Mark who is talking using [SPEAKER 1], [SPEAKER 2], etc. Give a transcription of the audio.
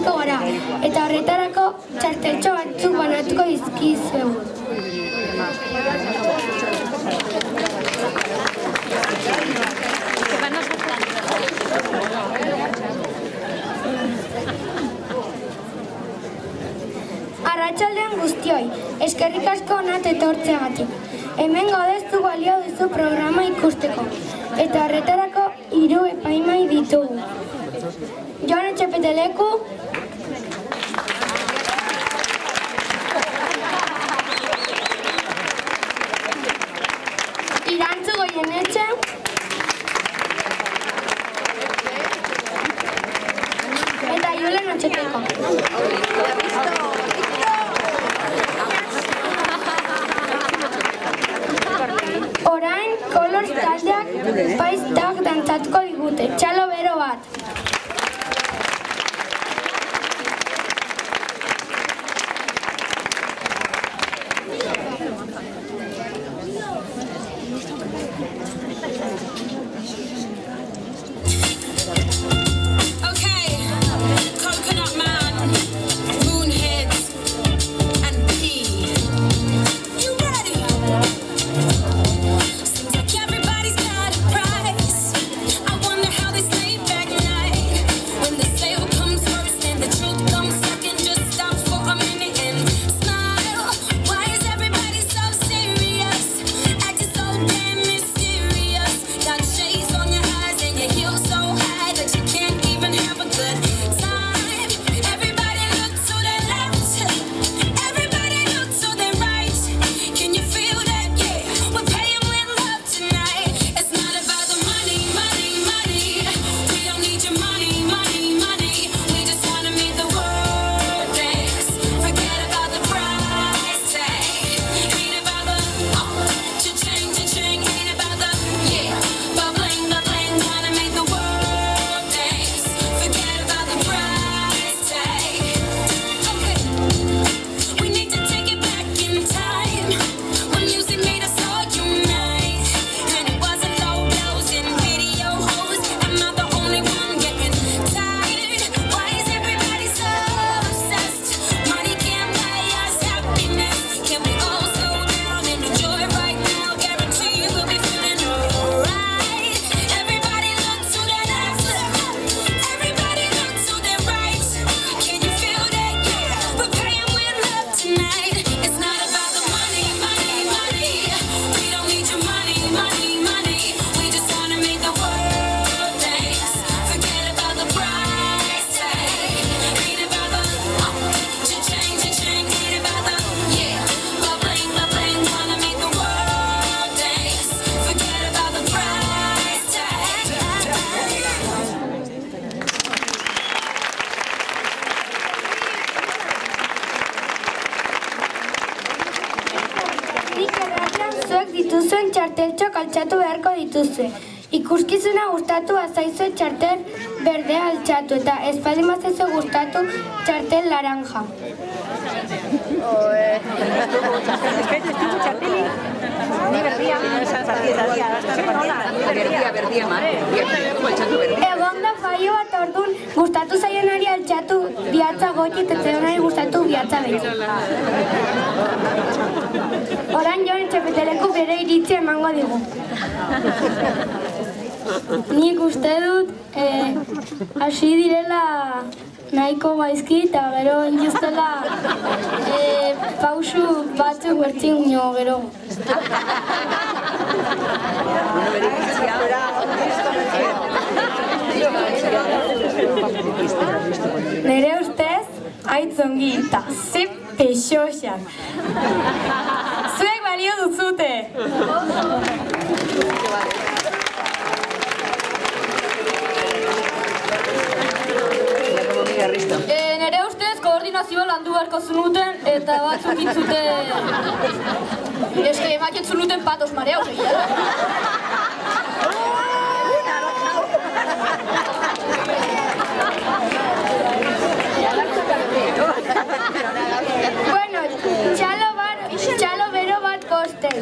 [SPEAKER 1] hasiko gara, eta horretarako txarteltxo batzuk banatuko dizkizuegu. Arratsaldean guztioi, eskerrik asko honat etortzeagatik. Hemen gaudeztu balio duzu programa ikusteko, eta horretarako 3 epaimai ditugu. Jon Etxepeteleku, Irantzu Goienetxe, eta Julen Otxeteko. Orain, Colors taldeak Paiz Tag dantzatuko digute. Txalo bero bat. Dituzuen txarteltxok altxatu beharko dituzue. Ikuskizuna gustatu azaizue txartel berdea altxatu eta espaldin bazaizu gustatu txartel laranja. Egon da faio bat orduan gustatu zaionari altxatu bihatza goiti eta zaionari gustatu bihatza beti. Orain Jon Etxepeteleku bere iritzia emango digu. Nik uste dut hasi direla nahiko gaizki eta gero injustela pausu batzuk bertzin nio gero. Nere ustez, aitzongi eta ze pexoxan. Zuek balio duzute! Nere ustez koordinazioa landu beharko zunuten eta batzuk intzuten... Eske emaket zunuten patos mareaus egia. Bueno, txalo bero bat kosten.